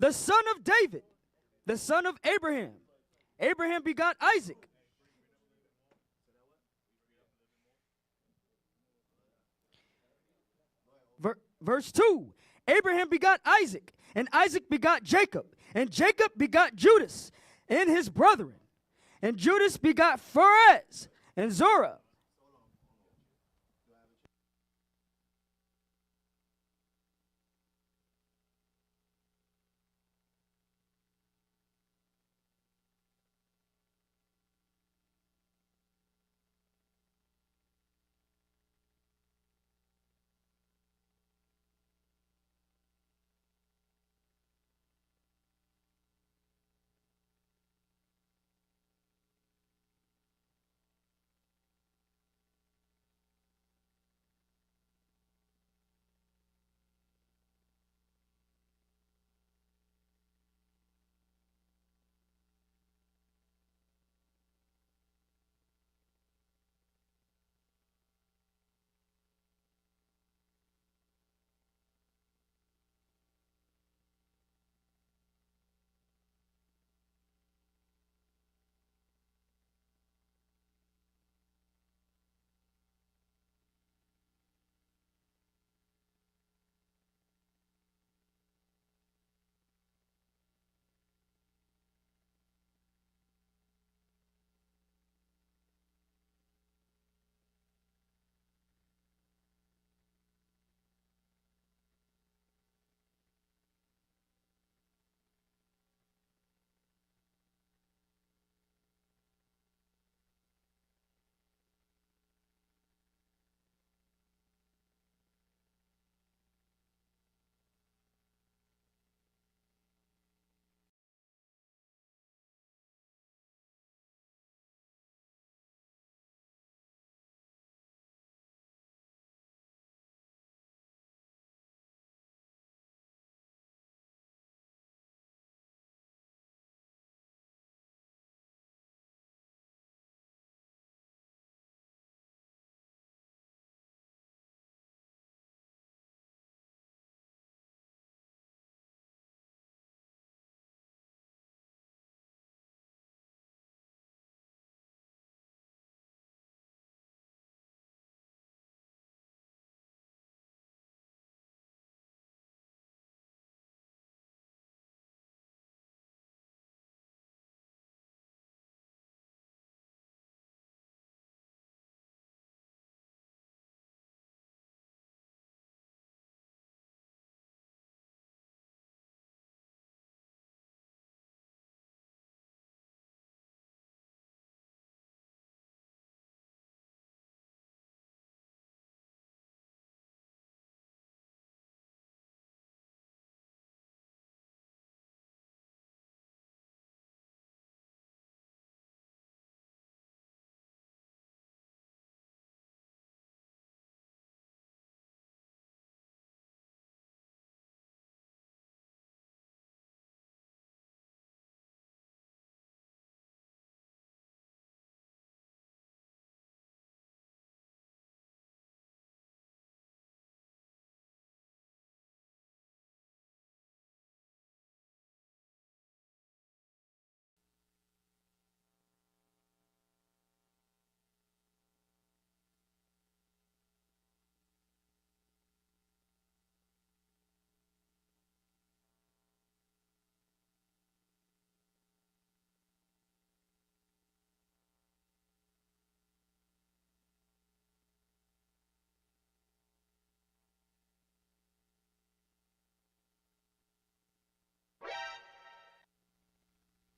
the son of David, the son of Abraham. Abraham begot Isaac. Verse 2, Abraham begot Isaac, and Isaac begot Jacob, and Jacob begot Judas and his brethren. And Judas begot Pharez and Zorah.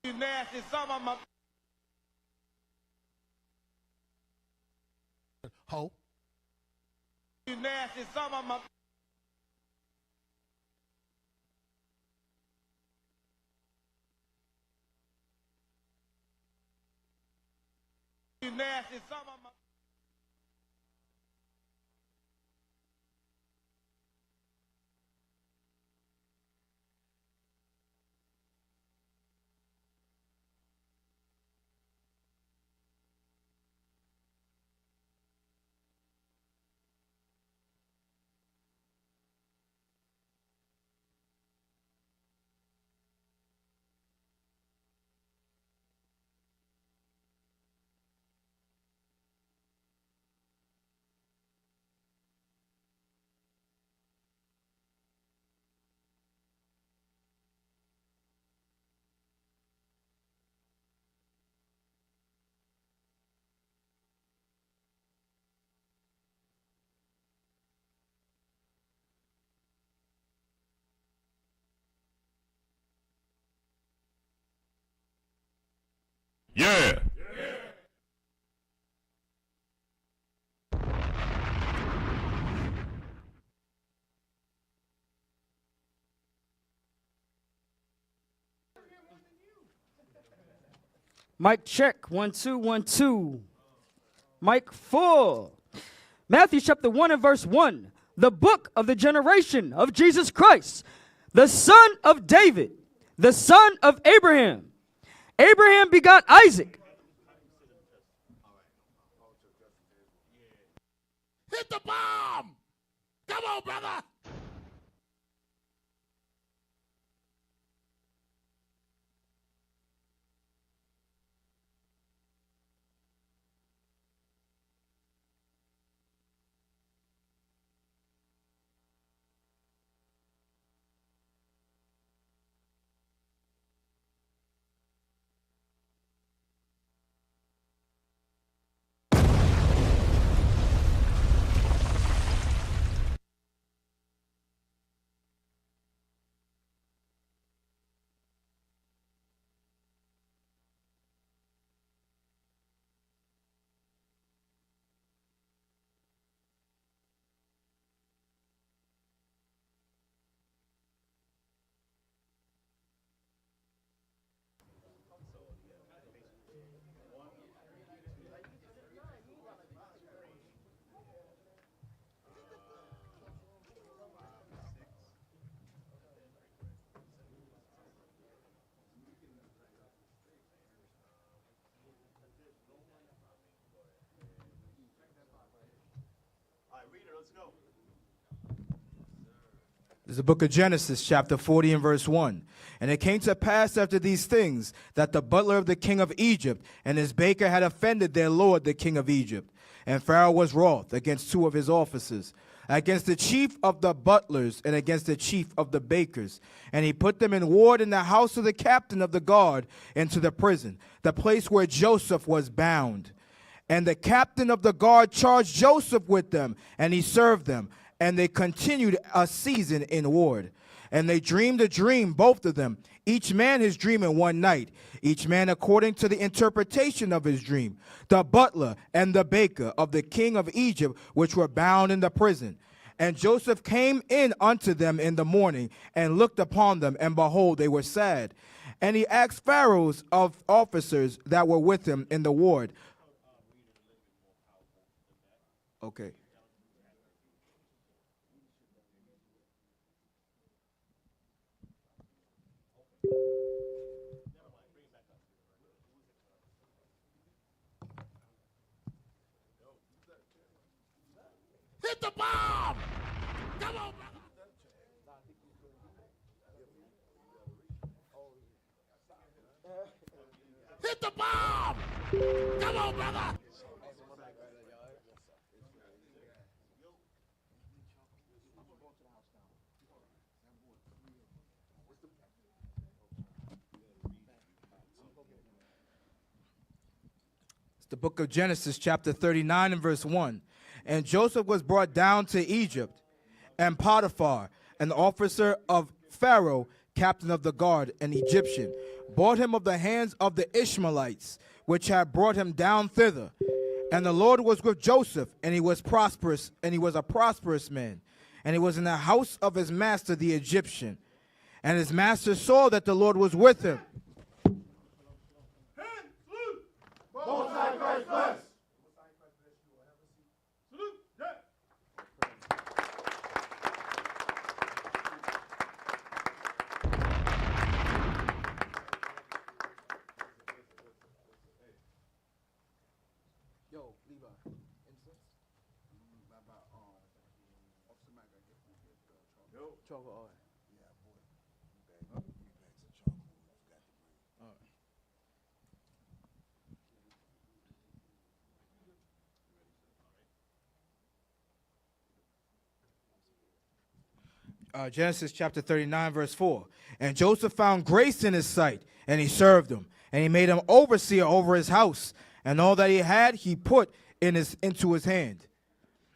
You nasty some of my Ho. you nasty some of my you nasty some of my Yeah. Mic check. 1 2 1 2. Mic 4. Matthew chapter 1 and verse 1. The book of the generation of Jesus Christ, the son of David, the son of Abraham. Abraham begot Isaac. Hit the bomb! Come on, brother! This is the book of Genesis, chapter 40 and verse 1. And it came to pass after these things that the butler of the king of Egypt and his baker had offended their lord, the king of Egypt. And Pharaoh was wroth against two of his officers, against the chief of the butlers and against the chief of the bakers. And he put them in ward in the house of the captain of the guard into the prison, the place where Joseph was bound. And the captain of the guard charged Joseph with them, and he served them. And they continued a season in ward. And they dreamed a dream, both of them, each man his dream in one night, each man according to the interpretation of his dream, the butler and the baker of the king of Egypt, which were bound in the prison. And Joseph came in unto them in the morning, and looked upon them, and behold, they were sad. And he asked Pharaoh's of officers that were with him in the ward. Okay. Hit the bomb! Come on, brother! Hit the bomb! Come on, brother! It's the book of Genesis, chapter 39 and verse 1. And Joseph was brought down to Egypt, and Potiphar, an officer of Pharaoh, captain of the guard, an Egyptian, bought him of the hands of the Ishmaelites, which had brought him down thither. And the Lord was with Joseph, and he was prosperous, and he was a prosperous man. And he was in the house of his master, the Egyptian. And his master saw that the Lord was with him. Genesis chapter 39, verse 4. And Joseph found grace in his sight, and he served him. And he made him overseer over his house, and all that he had he put into his hand.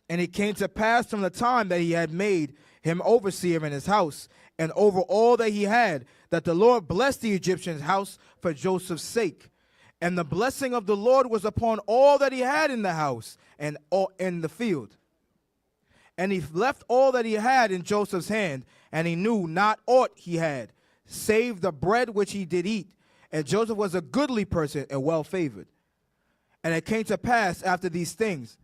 And it came to pass from the time that he had made him overseer in his house, and over all that he had, that the Lord blessed the Egyptian's house for Joseph's sake. And the blessing of the Lord was upon all that he had in the house and all in the field. And he left all that he had in Joseph's hand, and he knew not aught he had, save the bread which he did eat. And Joseph was a goodly person and well favored. And it came to pass after these things.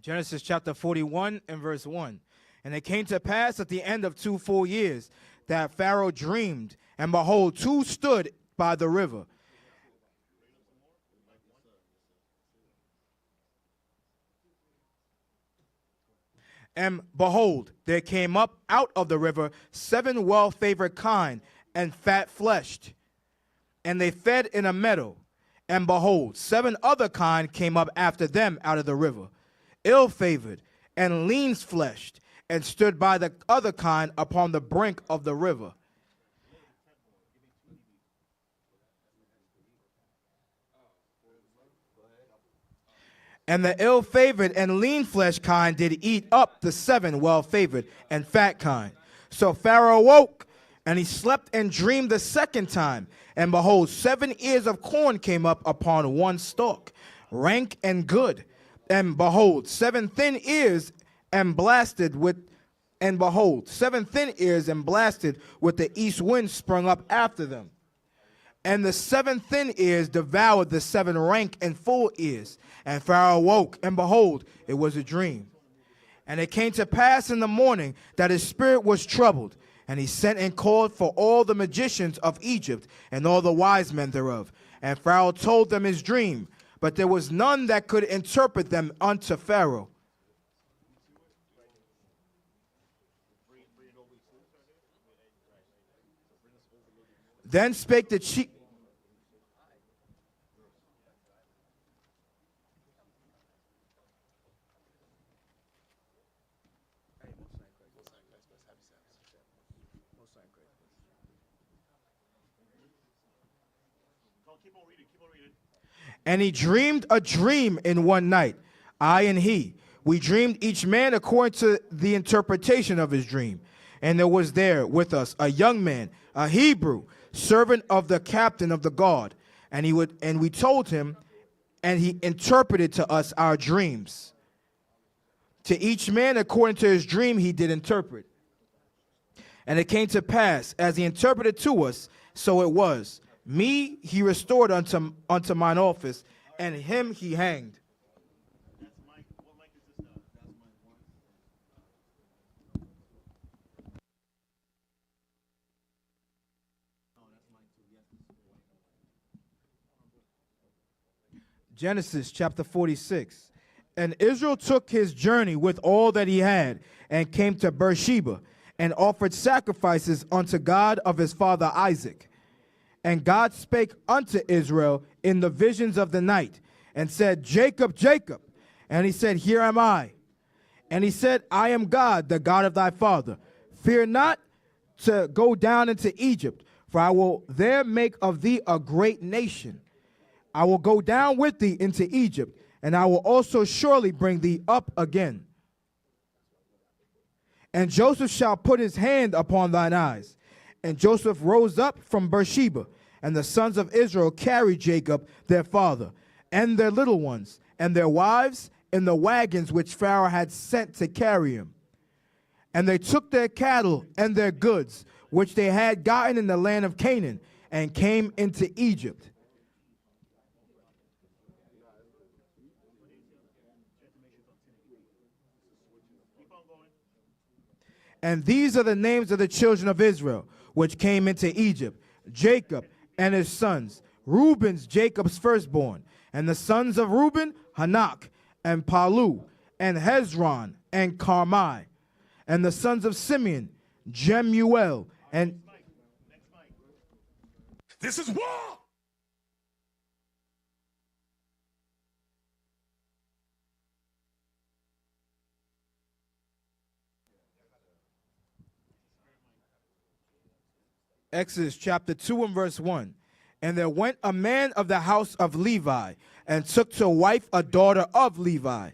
Genesis chapter 41 and verse 1. And it came to pass at the end of 2 full years that Pharaoh dreamed, and behold, two stood by the river. And behold, there came up out of the river 7 well-favored kine and fat-fleshed, and they fed in a meadow. And behold, 7 other kine came up after them out of the river, ill-favored and lean-fleshed, and stood by the other kine upon the brink of the river. And the ill-favored and lean-fleshed kine did eat up the 7 well-favored and fat kine. So Pharaoh awoke, and he slept and dreamed the second time. And behold, 7 ears of corn came up upon one stalk, rank and good. And behold, 7 thin ears and blasted with, and behold, 7 thin ears and blasted with the east wind sprung up after them. And the 7 thin ears devoured the 7 rank and full ears. And Pharaoh awoke, and behold, it was a dream. And it came to pass in the morning that his spirit was troubled. And he sent and called for all the magicians of Egypt and all the wise men thereof. And Pharaoh told them his dream, but there was none that could interpret them unto Pharaoh. Then spake the chief. And he dreamed a dream in one night, I and he. We dreamed each man according to the interpretation of his dream. And there was there with us a young man, a Hebrew, servant of the captain of the guard. And we told him, and he interpreted to us our dreams. To each man according to his dream he did interpret. And it came to pass, as he interpreted to us, so it was. Me he restored unto mine office, and him he hanged. Genesis chapter 46. And Israel took his journey with all that he had, and came to Beersheba, and offered sacrifices unto God of his father Isaac. And God spake unto Israel in the visions of the night, and said, Jacob, Jacob. And he said, Here am I. And he said, I am God, the God of thy father. Fear not to go down into Egypt, for I will there make of thee a great nation. I will go down with thee into Egypt, and I will also surely bring thee up again. And Joseph shall put his hand upon thine eyes. And Joseph rose up from Beersheba, and the sons of Israel carried Jacob their father, and their little ones, and their wives, in the wagons which Pharaoh had sent to carry him. And they took their cattle and their goods, which they had gotten in the land of Canaan, and came into Egypt. And these are the names of the children of Israel, which came into Egypt: Jacob and his sons. Reuben's Jacob's firstborn. And the sons of Reuben, Hanak and Palu and Hezron and Carmi. And the sons of Simeon, Jemuel and... This is war! Exodus chapter 2 and verse 1. And there went a man of the house of Levi, and took to wife a daughter of Levi.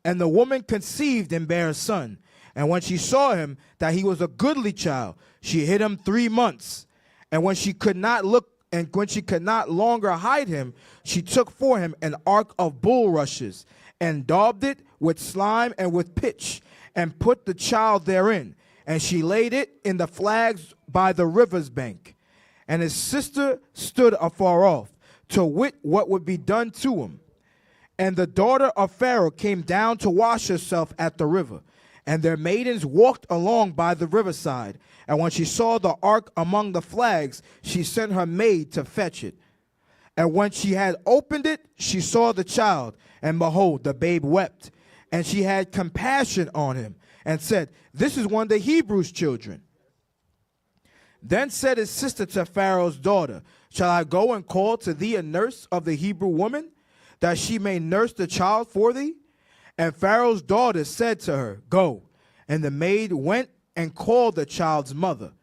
And the woman conceived and bare a son. And when she saw him, that he was a goodly child, she hid him 3 months. And when she could not longer hide him, she took for him an ark of bulrushes, and daubed it with slime and with pitch, and put the child therein. And she laid it in the flags by the river's bank. And his sister stood afar off, to wit what would be done to him. And the daughter of Pharaoh came down to wash herself at the river. And their maidens walked along by the riverside. And when she saw the ark among the flags, she sent her maid to fetch it. And when she had opened it, she saw the child, and behold, the babe wept. And she had compassion on him, and said, This is one of the Hebrews' children. Then said his sister to Pharaoh's daughter, Shall I go and call to thee a nurse of the Hebrew woman, that she may nurse the child for thee? And Pharaoh's daughter said to her, Go. And the maid went and called the child's mother.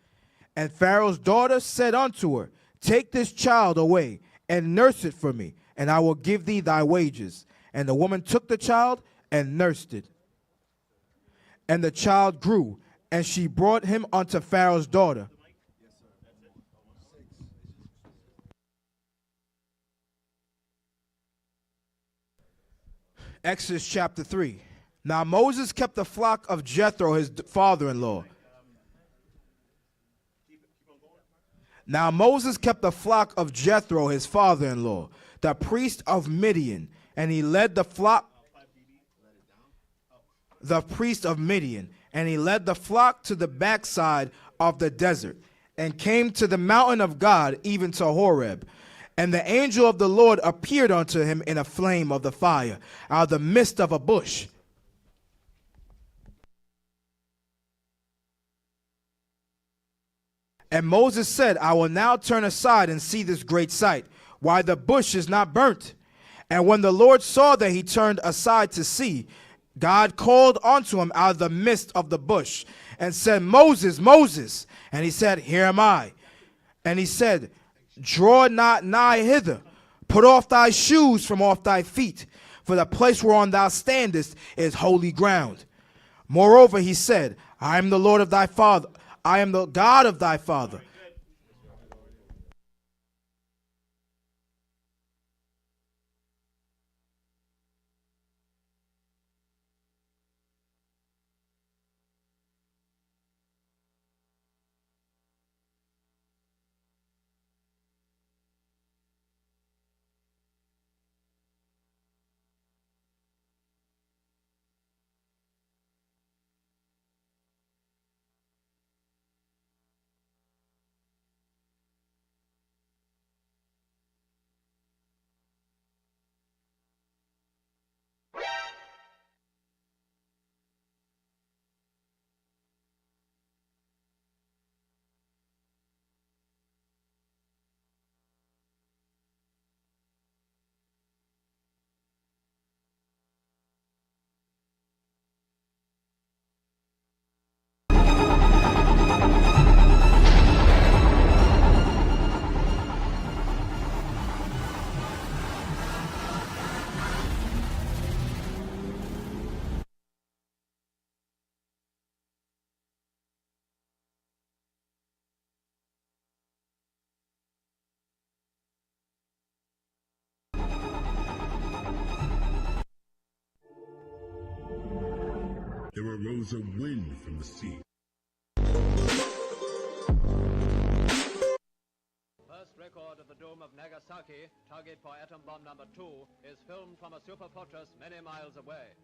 And Pharaoh's daughter said unto her, Take this child away, and nurse it for me, and I will give thee thy wages. And the woman took the child and nursed it. And the child grew, and she brought him unto Pharaoh's daughter. Exodus chapter 3. Now Moses kept the flock of Jethro, his father-in-law. Now Moses kept the flock of Jethro, his father-in-law, the priest of Midian, and he led the flock, the priest of Midian, and he led the flock to the backside of the desert, and came to the mountain of God, even to Horeb. And the angel of the Lord appeared unto him in a flame of the fire, out of the midst of a bush. And Moses said, I will now turn aside and see this great sight, why the bush is not burnt. And when the Lord saw that he turned aside to see, God called unto him out of the midst of the bush, and said, Moses, Moses. And he said, Here am I. And he said, Draw not nigh hither. Put off thy shoes from off thy feet, for the place whereon thou standest is holy ground. Moreover, he said, I am the Lord of thy father. I am the God of thy father. There arose a wind from the sea. Verse the dome of Nagasaki, target for atom bomb number 2, is filmed from a super fortress many miles away.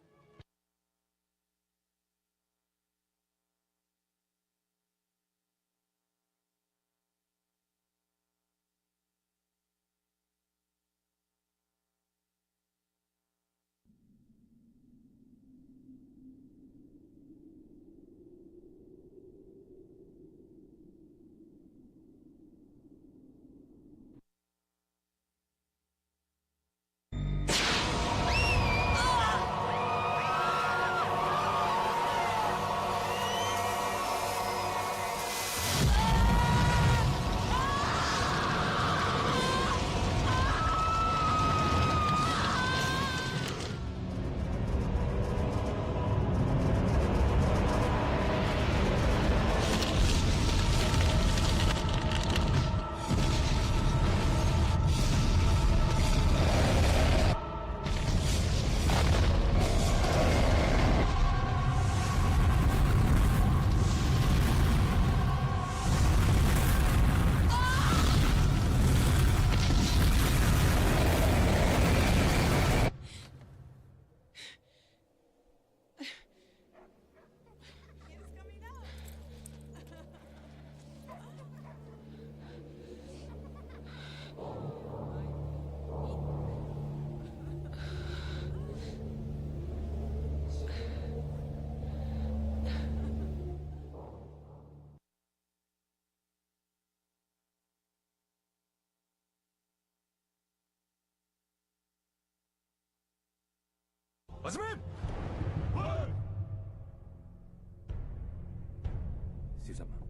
Sisama.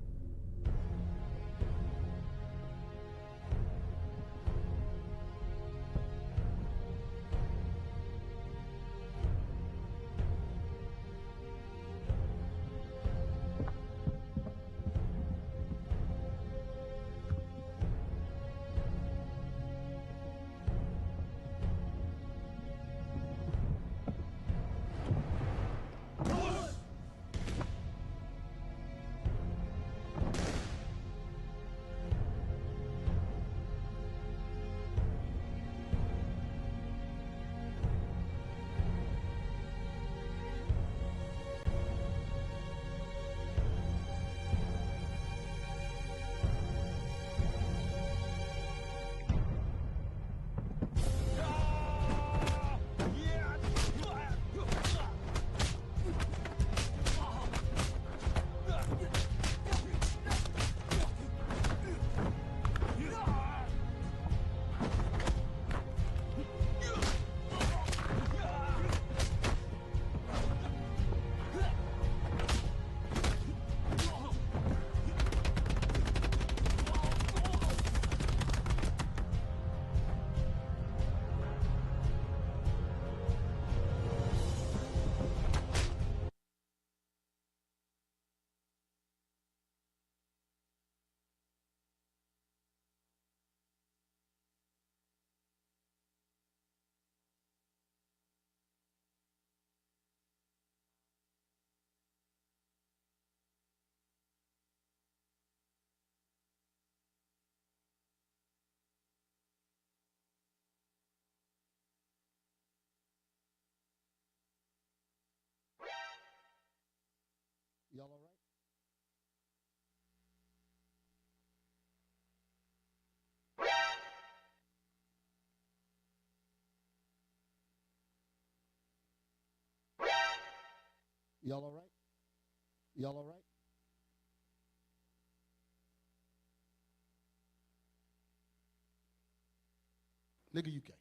Y'all all right? Y'all all right? Y'all all right? Nigga UK.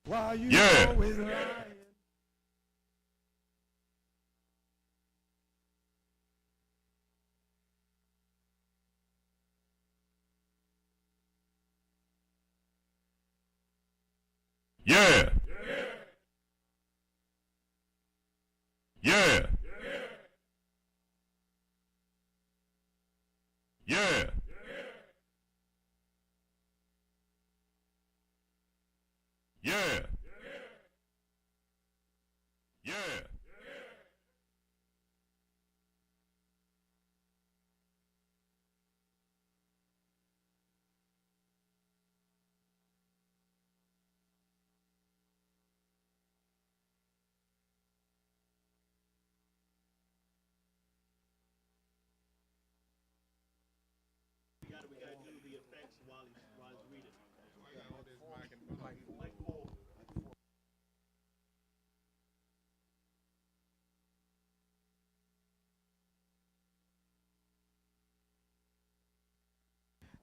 Why you Yeah. always lying? Yeah. Yeah. Yeah. Yeah. Yeah.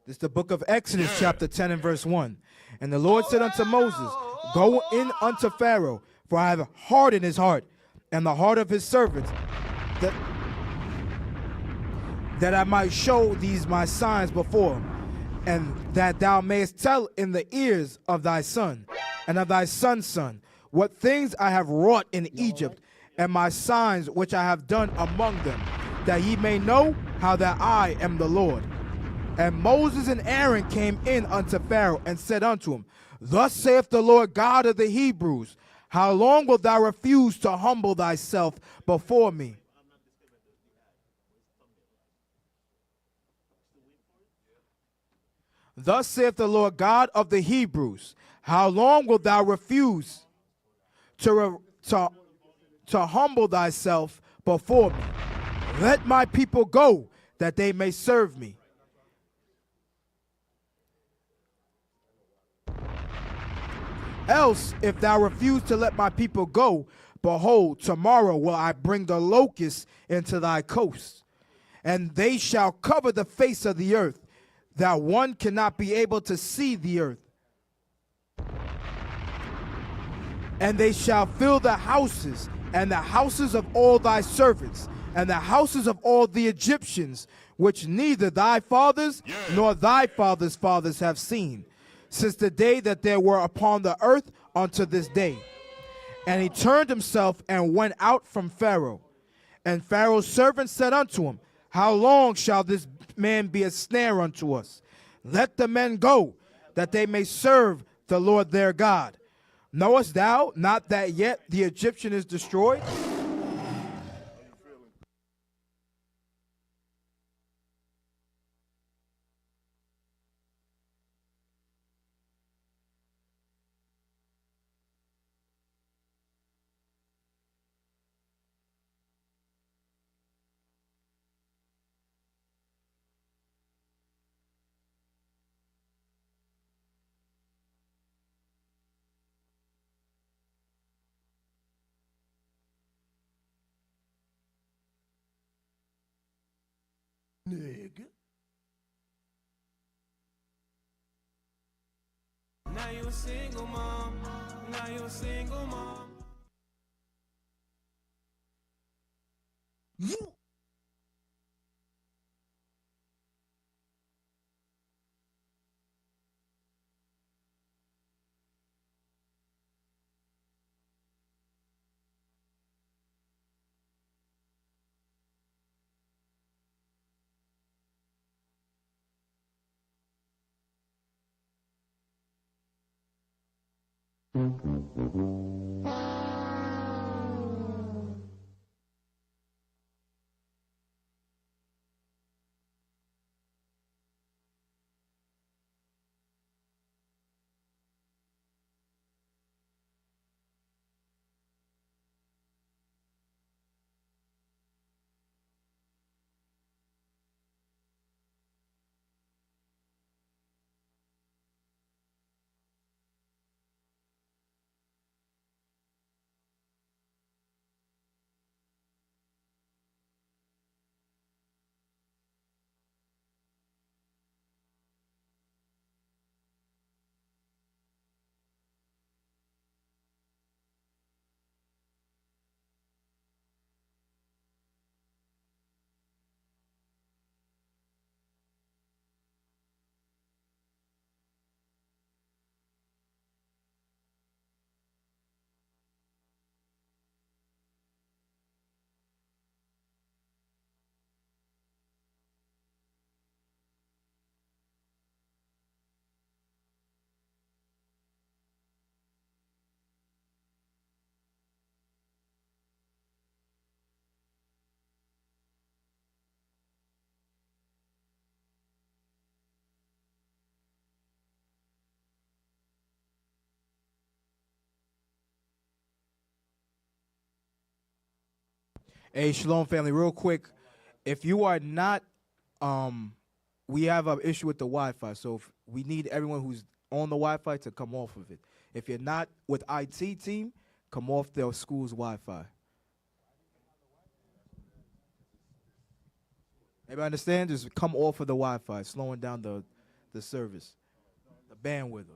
This is the book of Exodus, chapter 10 and verse 1. And the Lord said unto Moses, Go in unto Pharaoh, for I have hardened his heart, and the heart of his servants, that I might show these my signs before him, and that thou mayest tell in the ears of thy son, and of thy son's son, what things I have wrought in Egypt, and my signs which I have done among them, that ye may know how that I am the Lord. And Moses and Aaron came in unto Pharaoh and said unto him, Thus saith the Lord God of the Hebrews, How long wilt thou refuse to humble thyself before me? Thus saith the Lord God of the Hebrews, How long wilt thou refuse to humble thyself before me? Let my people go, that they may serve me. Else, if thou refuse to let my people go, behold, tomorrow will I bring the locusts into thy coasts, and they shall cover the face of the earth, that one cannot be able to see the earth. And they shall fill the houses, and the houses of all thy servants, and the houses of all the Egyptians, which neither thy fathers nor thy fathers' fathers have seen, since the day that they were upon the earth unto this day. And he turned himself and went out from Pharaoh. And Pharaoh's servants said unto him, How long shall this man be a snare unto us? Let the men go, that they may serve the Lord their God. Knowest thou not that yet the Egyptian is destroyed? Nigga. Now you a single mom. Now you a single mom. Hey, Shalom family, real quick. If you are not, we have an issue with the Wi-Fi, so if we need everyone who's on the Wi-Fi to come off of it. If you're not with IT team, come off their school's Wi-Fi. Everybody understand? Just come off of the Wi-Fi, slowing down the service, the bandwidth.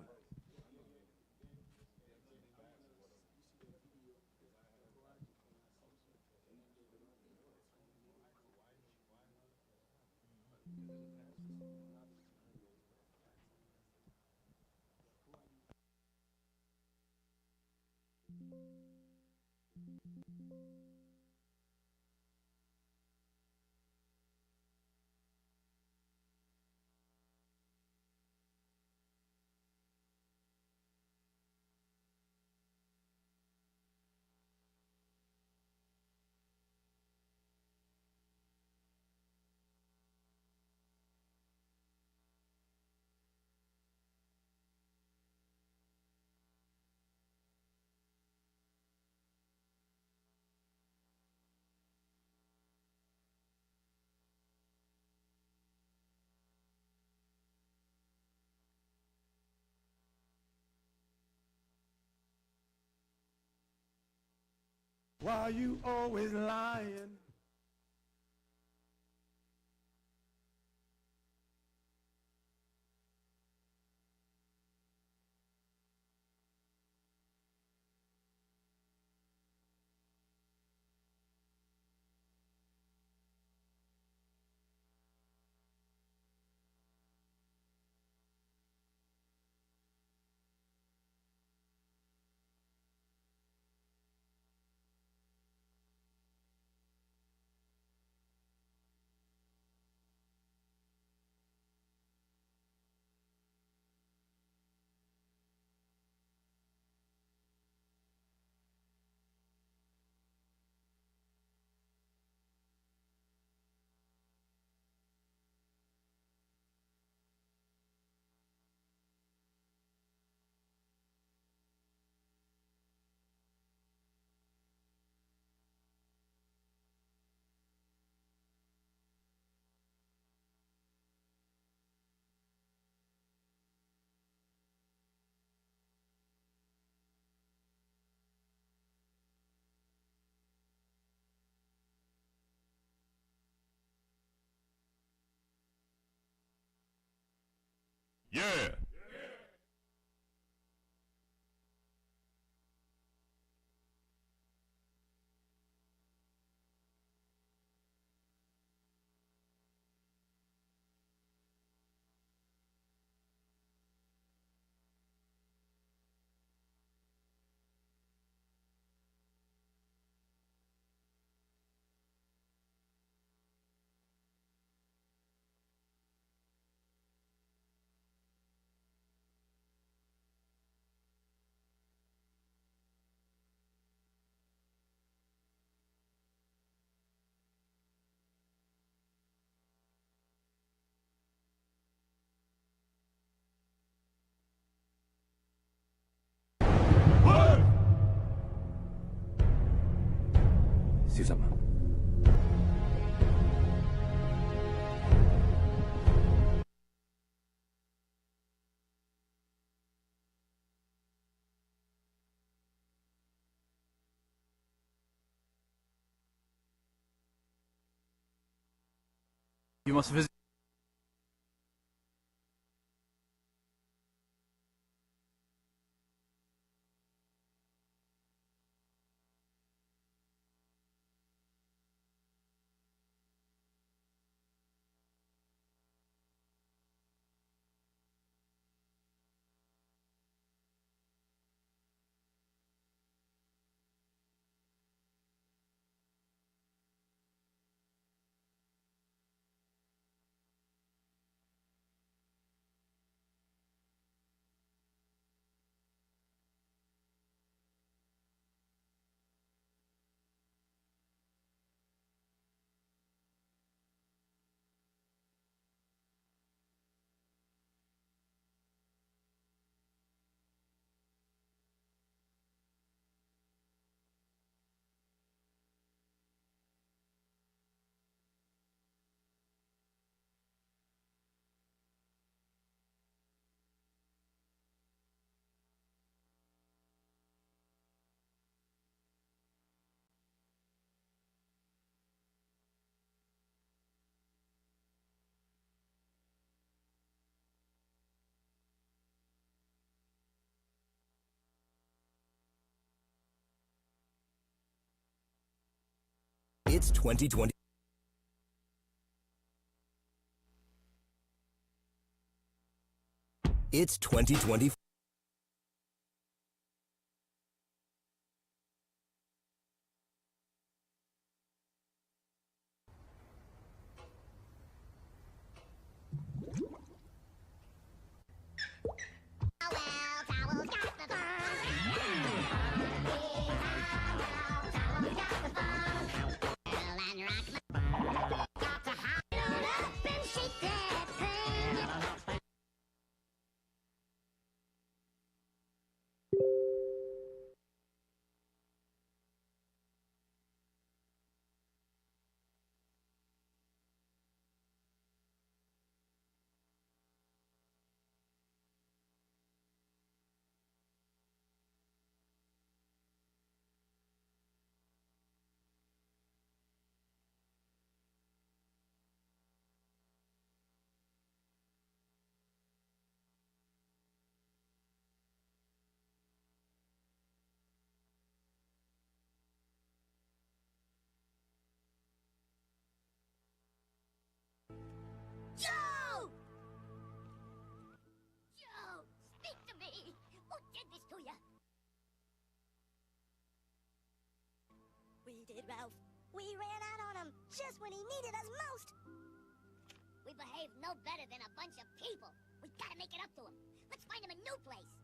Why you always lying? Yeah. C'est ça. You must visit. It's 2020. It's 2020. Joe! Joe, speak to me! Who did this to you? We did, Ralph. We ran out on him just when he needed us most. We behaved no better than a bunch of people. We gotta make it up to him. Let's find him a new place.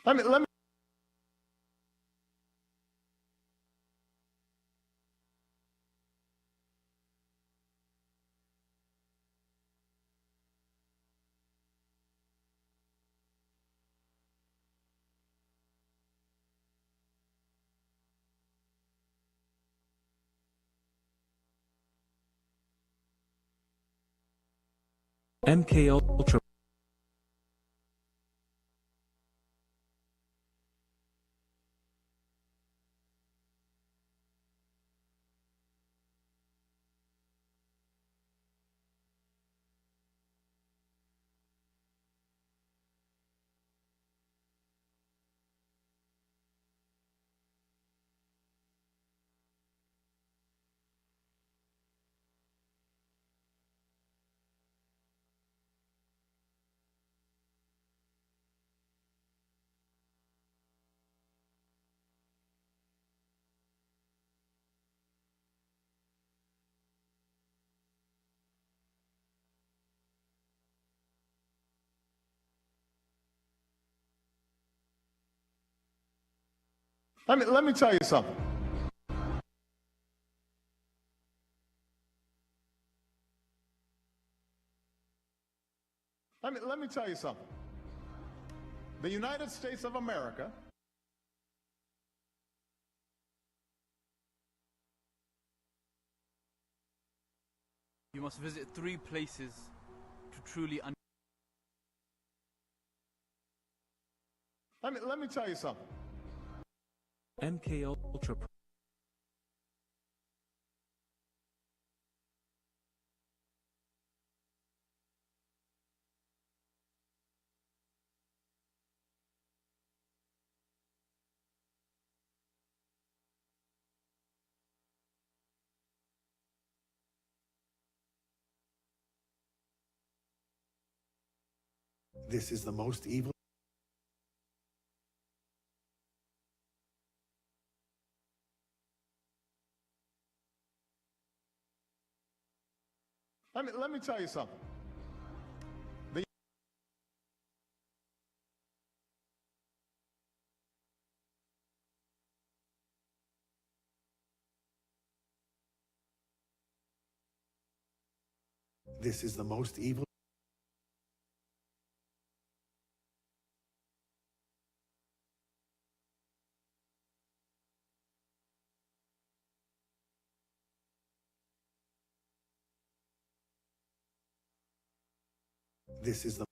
Let me. MK Ultra. Let me tell you something. Let me tell you something. The United States of America You must visit 3 places to truly let me tell you something. MK Ultra. This is the most evil. Let me tell you something. This is the most evil. This is the